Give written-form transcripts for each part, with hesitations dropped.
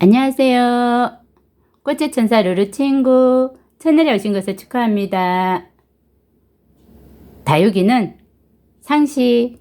안녕하세요. 꽃의 천사 루루 친구 채널에 오신 것을 축하합니다. 다육이는 상식.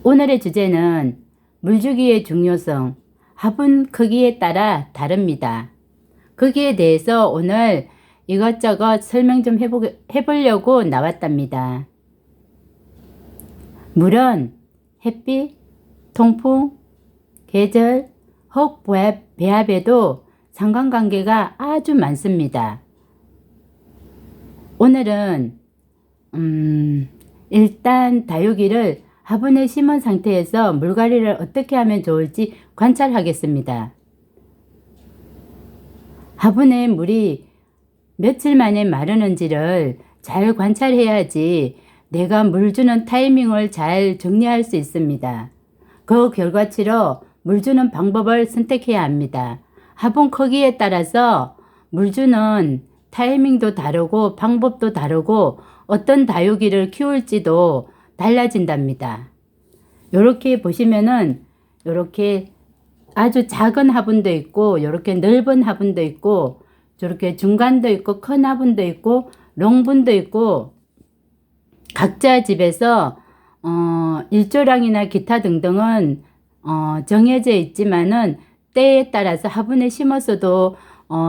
오늘의 주제는 물주기의 중요성, 화분 크기에 따라 다릅니다. 거기에 대해서 오늘 이것저것 설명 좀 해보려고 나왔답니다. 물은 햇빛, 통풍, 계절, 혹 배합에도 상관관계가 아주 많습니다. 오늘은 일단 다육이를 화분에 심은 상태에서 물갈이를 어떻게 하면 좋을지 관찰하겠습니다. 화분에 물이 며칠 만에 마르는지를 잘 관찰해야지 내가 물 주는 타이밍을 잘 정리할 수 있습니다. 그 결과치로 물 주는 방법을 선택해야 합니다. 화분 크기에 따라서 물 주는 타이밍도 다르고 방법도 다르고 어떤 다육이를 키울지도 달라진답니다. 이렇게 보시면은 이렇게 아주 작은 화분도 있고 이렇게 넓은 화분도 있고 저렇게 중간도 있고 큰 화분도 있고 롱분도 있고 각자 집에서 일조량이나 기타 등등은 정해져 있지만은 때에 따라서 화분에 심었어도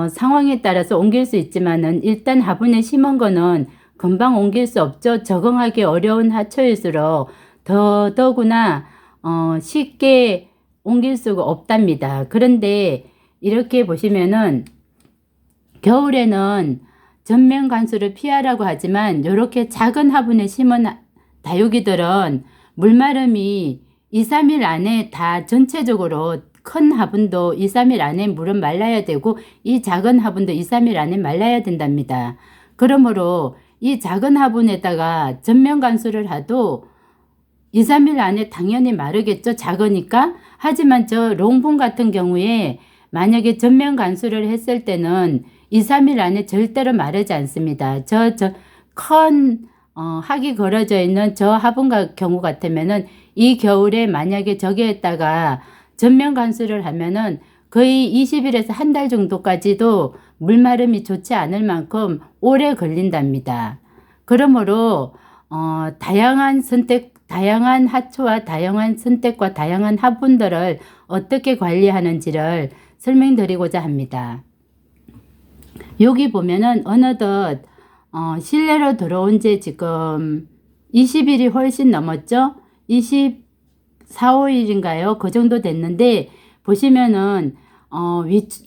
상황에 따라서 옮길 수 있지만은 일단 화분에 심은 거는 금방 옮길 수 없죠. 적응하기 어려운 화초일수록 더구나 쉽게 옮길 수가 없답니다. 그런데 이렇게 보시면은 겨울에는 전면 관수를 피하라고 하지만 이렇게 작은 화분에 심은 다육이들은 물마름이 2, 3일 안에 다 전체적으로 큰 화분도 2, 3일 안에 물은 말라야 되고 이 작은 화분도 2, 3일 안에 말라야 된답니다. 그러므로 이 작은 화분에다가 전면 관수를 하도 2, 3일 안에 당연히 마르겠죠. 작으니까. 하지만 저 롱분 같은 경우에 만약에 전면 관수를 했을 때는 2, 3일 안에 절대로 마르지 않습니다. 큰 학이 걸어져 있는 저 화분 경우 같으면은 이 겨울에 만약에 저기에다가 전면 관수를 하면은 거의 20일에서 한 달 정도까지도 물마름이 좋지 않을 만큼 오래 걸린답니다. 그러므로 다양한 화초와 다양한 선택과 다양한 화분들을 어떻게 관리하는지를 설명드리고자 합니다. 여기 보면은 어느덧 실내로 들어온 지 지금 20일이 훨씬 넘었죠. 24, 5일인가요? 그 정도 됐는데 보시면은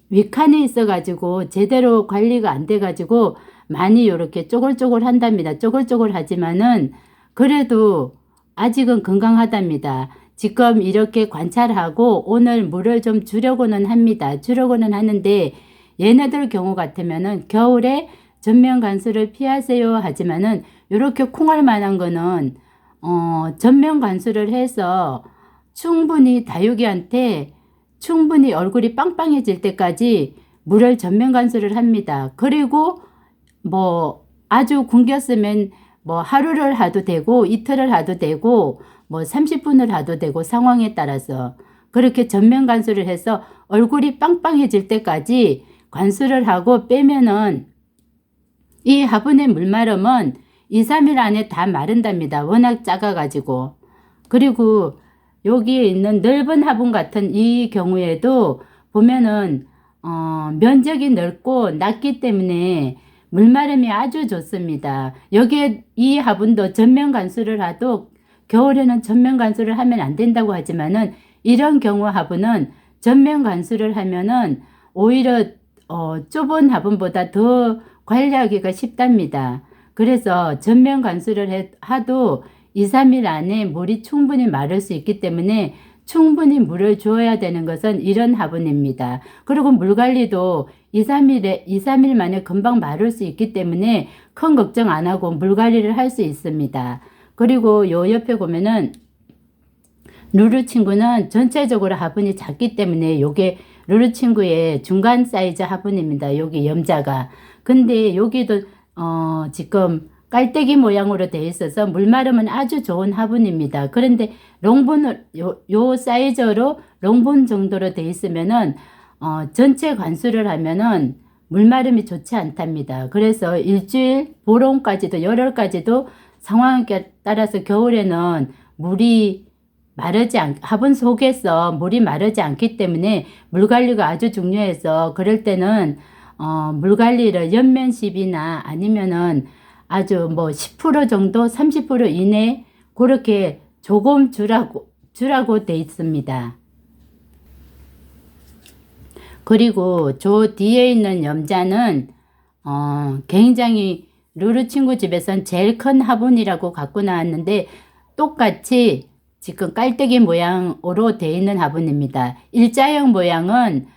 윗칸에 있어 가지고 제대로 관리가 안 돼 가지고 많이 이렇게 쪼글쪼글 한답니다. 쪼글쪼글 하지만은 그래도 아직은 건강하답니다. 지금 이렇게 관찰하고 오늘 물을 좀 주려고는 합니다. 주려고는 하는데 얘네들 경우 같으면은 겨울에 전면 관수를 피하세요 하지만은 이렇게 콩할 만한 거는 전면 관수를 해서 충분히 다육이한테 충분히 얼굴이 빵빵해질 때까지 물을 전면 관수를 합니다. 그리고 뭐 아주 굶겼으면 뭐 하루를 하도 되고 이틀을 하도 되고 뭐 30분을 하도 되고 상황에 따라서 그렇게 전면 관수를 해서 얼굴이 빵빵해질 때까지 관수를 하고 빼면은 이 화분의 물마름은 2, 3일 안에 다 마른답니다. 워낙 작아가지고. 그리고 여기에 있는 넓은 화분 같은 이 경우에도 보면은 면적이 넓고 낮기 때문에 물마름이 아주 좋습니다. 여기에 이 화분도 전면 관수를 하도 겨울에는 전면 관수를 하면 안 된다고 하지만은 이런 경우 화분은 전면 관수를 하면은 오히려 좁은 화분보다 더 관리하기가 쉽답니다. 그래서 전면 관수를 하도 2, 3일 안에 물이 충분히 마를 수 있기 때문에 충분히 물을 주어야 되는 것은 이런 화분입니다. 그리고 물 관리도 2, 3일 만에 금방 마를 수 있기 때문에 큰 걱정 안 하고 물 관리를 할 수 있습니다. 그리고 요 옆에 보면은 루루 친구는 전체적으로 화분이 작기 때문에 요게 루루 친구의 중간 사이즈 화분입니다. 여기 염자가. 근데 여기도 지금 깔때기 모양으로 되어 있어서 물마름은 아주 좋은 화분입니다. 그런데 롱분을 요 사이즈로 롱분 정도로 되어 있으면은 전체 관수를 하면은 물마름이 좋지 않답니다. 그래서 일주일, 보름까지도 열흘까지도 상황에 따라서 겨울에는 물이 화분 속에서 물이 마르지 않기 때문에 물 관리가 아주 중요해서 그럴 때는 물 관리를 연면십이나 아니면은 아주 뭐 10% 정도 30% 이내 그렇게 조금 주라고 돼 있습니다. 그리고 저 뒤에 있는 염자는 굉장히 루루 친구 집에선 제일 큰 화분이라고 갖고 나왔는데 똑같이 지금 깔때기 모양으로 되어 있는 화분입니다. 일자형 모양은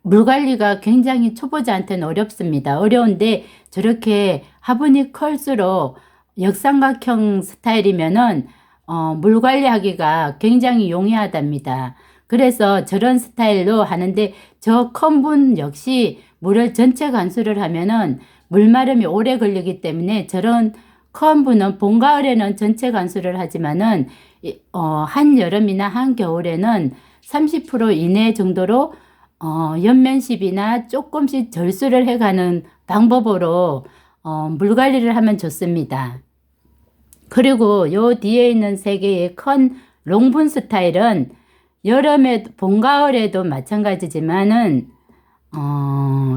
물 관리가 굉장히 초보자한테는 어렵습니다. 어려운데 저렇게 화분이 클수록 역삼각형 스타일이면은 물 관리하기가 굉장히 용이하답니다. 그래서 저런 스타일로 하는데 저 큰 분 역시 물을 전체 관수를 하면은 물마름이 오래 걸리기 때문에 저런 큰 분은 봄 가을에는 전체 관수를 하지만은 한여름이나 한겨울에는 30% 이내 정도로 연면십이나 조금씩 절수를 해가는 방법으로 물 관리를 하면 좋습니다. 그리고 요 뒤에 있는 세 개의 큰 롱분 스타일은 여름에 봄 가을에도 마찬가지지만은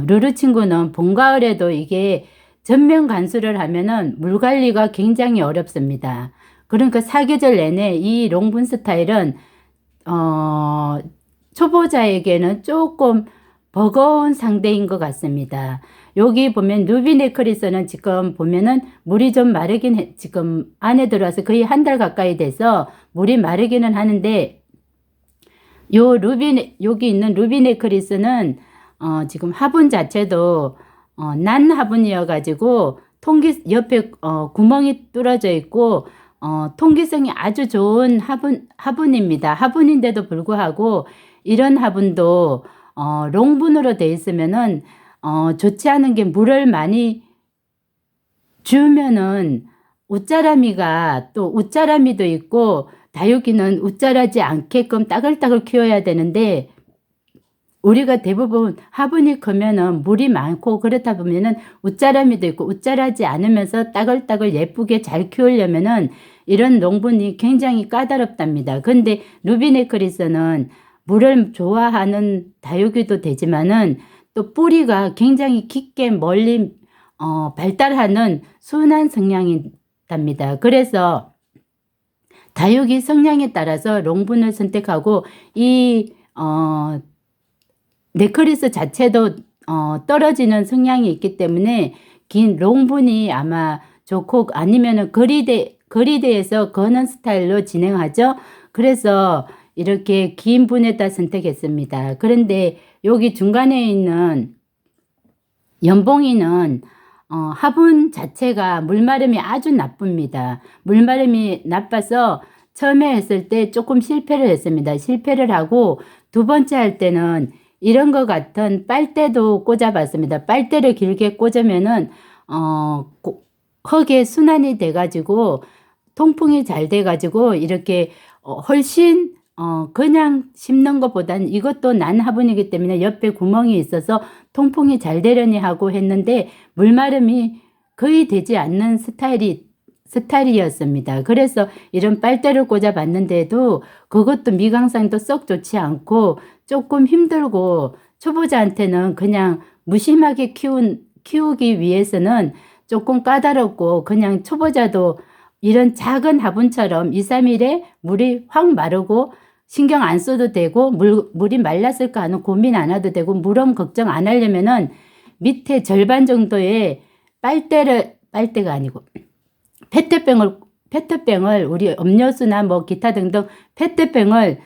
루루 친구는 봄 가을에도 이게 전면 관수를 하면은 물 관리가 굉장히 어렵습니다. 그러니까 사계절 내내 이 롱분 스타일은 초보자에게는 조금 버거운 상대인 것 같습니다. 여기 보면 루비네크리스는 지금 보면은 물이 좀 마르긴 지금 안에 들어와서 거의 한 달 가까이 돼서 물이 마르기는 하는데 여기 있는 루비네크리스는 지금 화분 자체도 난 화분이어 가지고 옆에 구멍이 뚫어져 있고 통기성이 아주 좋은 화분입니다. 화분인데도 불구하고 이런 화분도 롱분으로 되어 있으면은 좋지 않은 게 물을 많이 주면은 웃자라미도 있고 다육이는 웃자라지 않게끔 따글따글 키워야 되는데 우리가 대부분 화분이 크면은 물이 많고 그렇다 보면은 웃자라미도 있고 웃자라지 않으면서 따글따글 예쁘게 잘 키우려면은 이런 롱분이 굉장히 까다롭답니다. 근데 루비네크리스는 물을 좋아하는 다육이도 되지만은 또 뿌리가 굉장히 깊게 멀리 발달하는 순한 성향이답니다. 그래서 다육이 성향에 따라서 롱분을 선택하고 이 네크리스 자체도 떨어지는 성향이 있기 때문에 긴 롱분이 아마 좋고 아니면은 거리대에서 거는 스타일로 진행하죠. 그래서 이렇게 긴 분에다 선택했습니다. 그런데 여기 중간에 있는 연봉이는 화분 자체가 물마름이 아주 나쁩니다. 물마름이 나빠서 처음에 했을 때 조금 실패를 했습니다. 실패를 하고 두 번째 할 때는 이런 것 같은 빨대도 꽂아봤습니다. 빨대를 길게 꽂으면은 흙에 순환이 돼가지고 통풍이 잘 돼가지고 이렇게 훨씬 그냥 심는 것보다는 이것도 난 화분이기 때문에 옆에 구멍이 있어서 통풍이 잘 되려니 하고 했는데 물마름이 거의 되지 않는 스타일이었습니다. 그래서 이런 빨대를 꽂아 봤는데도 그것도 미강상도 썩 좋지 않고 조금 힘들고 초보자한테는 그냥 무심하게 키우기 위해서는 조금 까다롭고 그냥 초보자도 이런 작은 화분처럼 2, 3일에 물이 확 마르고 신경 안 써도 되고 물이 말랐을까 하는 고민 안 해도 되고 물험 걱정 안 하려면은 밑에 절반 정도의 빨대가 아니고 페트병을 우리 음료수나 뭐 기타 등등 페트병을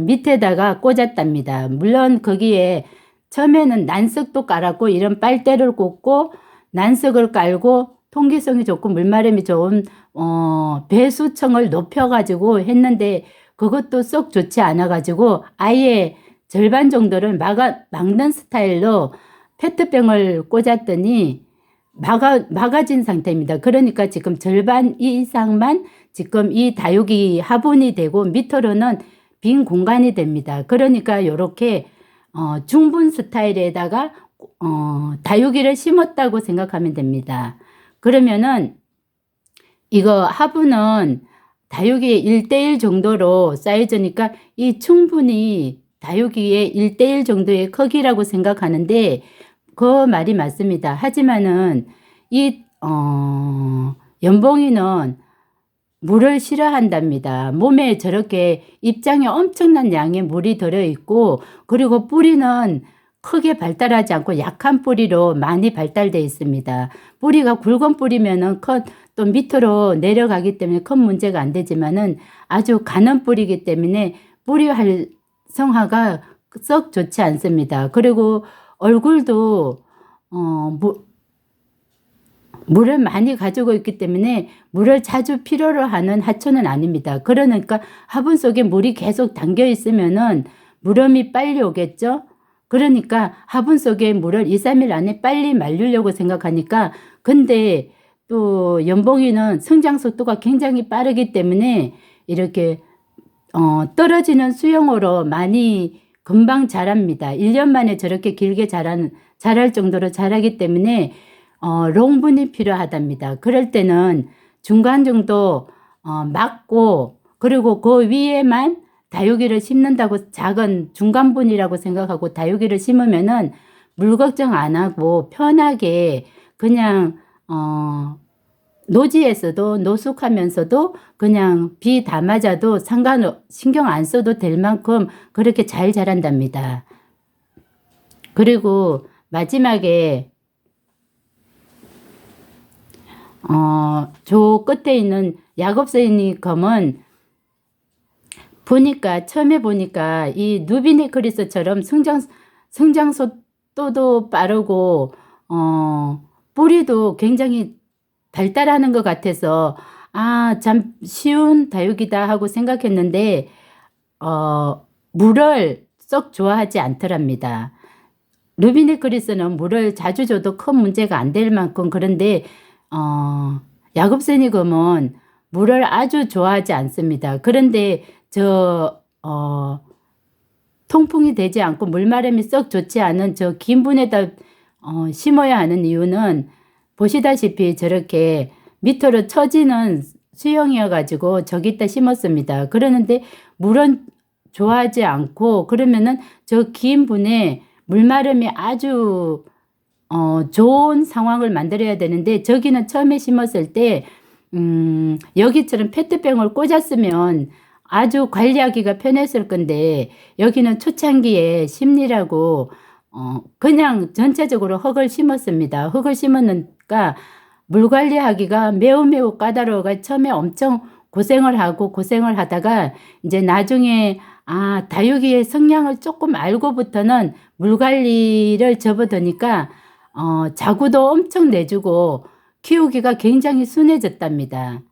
밑에다가 꽂았답니다. 물론 거기에 처음에는 난석도 깔았고 이런 빨대를 꽂고 난석을 깔고 통기성이 좋고 물마름이 좋은 배수청을 높여가지고 했는데 그것도 썩 좋지 않아가지고 아예 절반 정도를 막는 스타일로 페트병을 꽂았더니 막아진 상태입니다. 그러니까 지금 절반 이상만 지금 이 다육이 화분이 되고 밑으로는 빈 공간이 됩니다. 그러니까 이렇게 중분 스타일에다가 다육이를 심었다고 생각하면 됩니다. 그러면은 이거 화분은 다육이 1대1 정도로 사이즈니까 이 충분히 다육이의 1대1 정도의 크기라고 생각하는데 그 말이 맞습니다. 하지만은 이 연봉이는 물을 싫어한답니다. 몸에 저렇게 입장에 엄청난 양의 물이 들어있고 그리고 뿌리는 크게 발달하지 않고 약한 뿌리로 많이 발달되어 있습니다. 뿌리가 굵은 뿌리면은 또 밑으로 내려가기 때문에 큰 문제가 안 되지만은 아주 가는 뿌리이기 때문에 뿌리 활성화가 썩 좋지 않습니다. 그리고 얼굴도 물을 많이 가지고 있기 때문에 물을 자주 필요로 하는 하초는 아닙니다. 그러니까 화분 속에 물이 계속 담겨 있으면은 물음이 빨리 오겠죠. 그러니까 화분 속에 물을 2, 3일 안에 빨리 말리려고 생각하니까 근데 또 연봉이는 성장 속도가 굉장히 빠르기 때문에 이렇게 떨어지는 수영으로 많이 금방 자랍니다. 1년 만에 저렇게 길게 자랄 정도로 자라기 때문에 롱분이 필요하답니다. 그럴 때는 중간 정도 막고 그리고 그 위에만 다육이를 심는다고 작은 중간분이라고 생각하고 다육이를 심으면은 물 걱정 안 하고 편하게 그냥 노지에서도 노숙하면서도 그냥 비 다 맞아도 신경 안 써도 될 만큼 그렇게 잘 자란답니다. 그리고 마지막에 저 끝에 있는 야곱새니 검은 처음에 보니까 이 누비네크리스처럼 성장 속도도 빠르고 뿌리도 굉장히 발달하는 것 같아서 참 쉬운 다육이다 하고 생각했는데 물을 썩 좋아하지 않더랍니다. 루비네크리스는 물을 자주 줘도 큰 문제가 안 될 만큼 그런데 야곱새니검은 물을 아주 좋아하지 않습니다. 그런데 통풍이 되지 않고 물마름이 썩 좋지 않은 저 긴 분에다 심어야 하는 이유는 보시다시피 저렇게 밑으로 처지는 수영이어 가지고 저기다 심었습니다. 그러는데 물은 좋아하지 않고 그러면은 저 긴 분에 물마름이 아주 좋은 상황을 만들어야 되는데 저기는 처음에 심었을 때 여기처럼 페트병을 꽂았으면 아주 관리하기가 편했을 건데 여기는 초창기에 심리라고 그냥 전체적으로 흙을 심었습니다. 흙을 심으니까 물 관리하기가 매우 까다로워가 처음에 엄청 고생을 하다가 이제 나중에 다육이의 성향을 조금 알고부터는 물 관리를 접어드니까 자구도 엄청 내주고 키우기가 굉장히 순해졌답니다.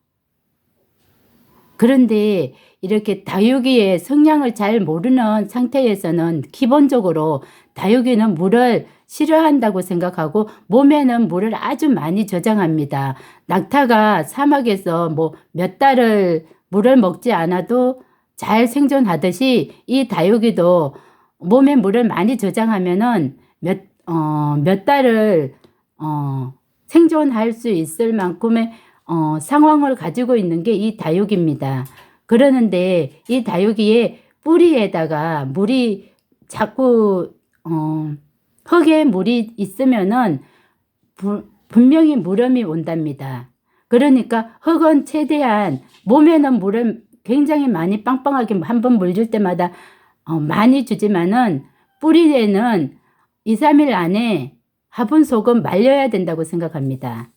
그런데 이렇게 다육이의 성향을 잘 모르는 상태에서는 기본적으로 다육이는 물을 싫어한다고 생각하고 몸에는 물을 아주 많이 저장합니다. 낙타가 사막에서 몇 달을 물을 먹지 않아도 잘 생존하듯이 이 다육이도 몸에 물을 많이 저장하면은 몇 달을 생존할 수 있을 만큼의 상황을 가지고 있는 게 이 다육입니다. 그러는데 이 다육이의 뿌리에다가 물이 자꾸 흙에 물이 있으면은 분명히 물음이 온답니다. 그러니까 흙은 최대한 몸에는 물을 굉장히 많이 빵빵하게 한번 물 줄 때마다 많이 주지만은 뿌리에는 2, 3일 안에 화분 속은 말려야 된다고 생각합니다.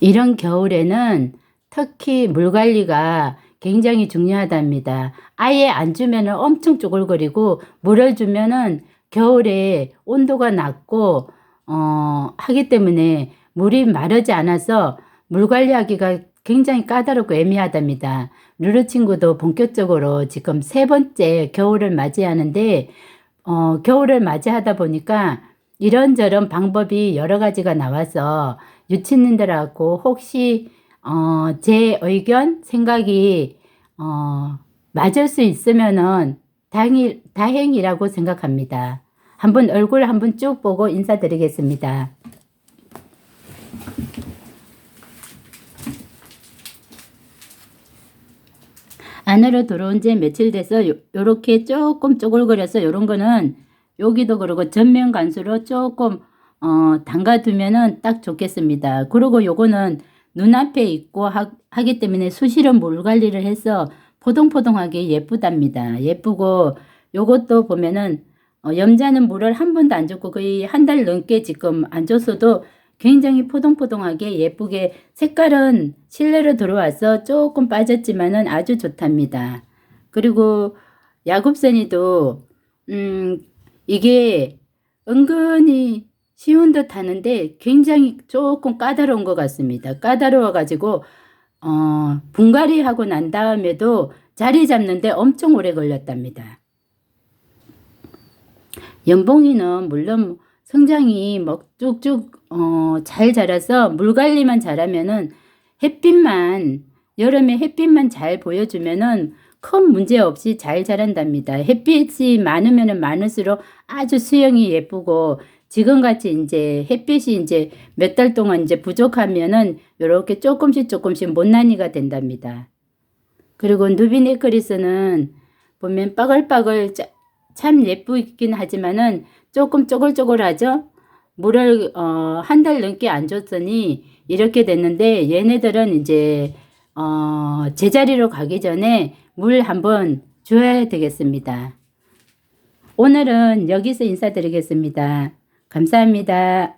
이런 겨울에는 특히 물 관리가 굉장히 중요하답니다. 아예 안 주면은 엄청 쪼글거리고 물을 주면은 겨울에 온도가 낮고 하기 때문에 물이 마르지 않아서 물 관리하기가 굉장히 까다롭고 애매하답니다. 루루 친구도 본격적으로 지금 3번째 겨울을 맞이하는데 겨울을 맞이하다 보니까 이런저런 방법이 여러 가지가 나와서 유치님들하고 혹시 제 의견, 생각이 맞을 수 있으면은 다행이라고 생각합니다. 한번 얼굴 한번 쭉 보고 인사드리겠습니다. 안으로 들어온 지 며칠 돼서 요렇게 조금 쪼글거려서 요런 거는 여기도 그러고 전면 간수로 조금 담가두면은 딱 좋겠습니다. 그리고 요거는 눈앞에 있고 하기 때문에 수시로 물 관리를 해서 포동포동하게 예쁘답니다. 예쁘고 요것도 보면은 염자는 물을 한 번도 안 줬고 거의 한 달 넘게 지금 안 줬어도 굉장히 포동포동하게 예쁘게 색깔은 실내로 들어와서 조금 빠졌지만은 아주 좋답니다. 그리고 야곱선이도 이게 은근히 쉬운 듯 하는데 굉장히 조금 까다로운 것 같습니다. 까다로워 가지고 분갈이 하고 난 다음에도 자리 잡는데 엄청 오래 걸렸답니다. 연봉이는 물론 성장이 뭐 쭉쭉 잘 자라서 물 관리만 잘하면은 햇빛만 여름에 햇빛만 잘 보여주면은 큰 문제 없이 잘 자란답니다. 햇빛이 많으면은 많을수록 아주 수영이 예쁘고 지금같이 이제 햇빛이 이제 몇 달 동안 이제 부족하면은 요렇게 조금씩 못난이가 된답니다. 그리고 누비네크리스는 보면 빠글빠글 참 예쁘긴 하지만은 조금 쪼글쪼글하죠. 물을 한 달 넘게 안 줬더니 이렇게 됐는데 얘네들은 이제 제자리로 가기 전에 물 한번 줘야 되겠습니다. 오늘은 여기서 인사드리겠습니다. 감사합니다.